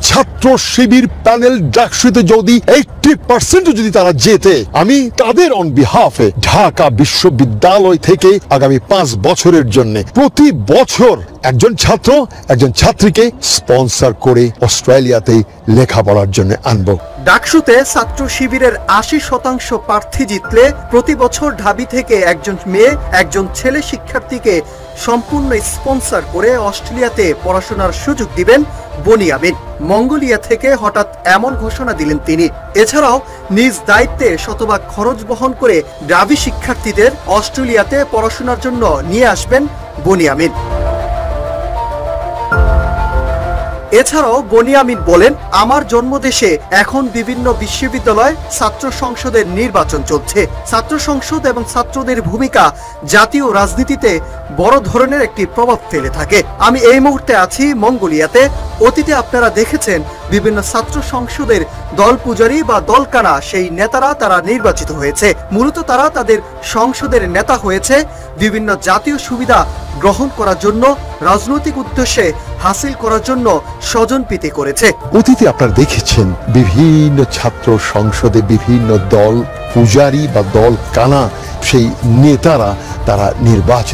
ছাত্র শিবির প্যানেল ডাকসুতে যদি 80% যদি তারা জেতে, আমি তাদের অন বিহাফে ঢাকা বিশ্ববিদ্যালয় থেকে আগামী 5 বছরের জন্য প্রতি বছর একজন ছাত্র একজন ছাত্রীকে স্পন্সর করে অস্ট্রেলিয়াতে লেখাপড়ার জন্য আনবো। ডাকসুতে ছাত্র শিবিরের 80% প্রার্থী জিতলে প্রতি বছর ঢাবি থেকে একজন মেয়ে একজন ছেলে শিক্ষার্থীকে সম্পূর্ণ স্পন্সর করে অস্ট্রেলিয়াতে পড়াশোনার সুযোগ দিবেন বনি আমিন। মঙ্গোলিয়া থেকে হঠাৎ এমন ঘোষণা দিলেন তিনি। এছাড়াও নিজ দায়িত্বে শতভাগ খরচ বহন করে ঢাবি শিক্ষার্থীদের অস্ট্রেলিয়াতে পড়াশোনার জন্য নিয়ে আসবেন বনি আমিন। এছাড়াও বনি আমিন বলেন, আমার জন্মদেশে এখন বিভিন্ন বিশ্ববিদ্যালয় ছাত্র সংসদের নির্বাচন চলছে। ছাত্র সংসদ এবং ছাত্রদের ভূমিকা জাতীয় রাজনীতিতে বড় ধরনের একটি প্রভাব ফেলে থাকে। আমি এই মুহূর্তে আছি মঙ্গোলিয়াতে। অতীতে আপনারা দেখেছেন বিভিন্ন ছাত্র সংসদের দল পূজারী বা দলকানা সেই নেতারা তারা নির্বাচিত হয়েছে। মূলত তারা তাদের সংসদের নেতা হয়েছে বিভিন্ন জাতীয় সুবিধা গ্রহণ করার জন্য, রাজনৈতিক উদ্দেশ্যে হাসিল করার জন্য স্বজনপ্রীতি করেছে। অতীতে আপনারা দেখেছেন বিভিন্ন ছাত্র সংসদে বিভিন্ন দল পূজারী বা দল কানা সেই নেতারা তারা নির্বাচিত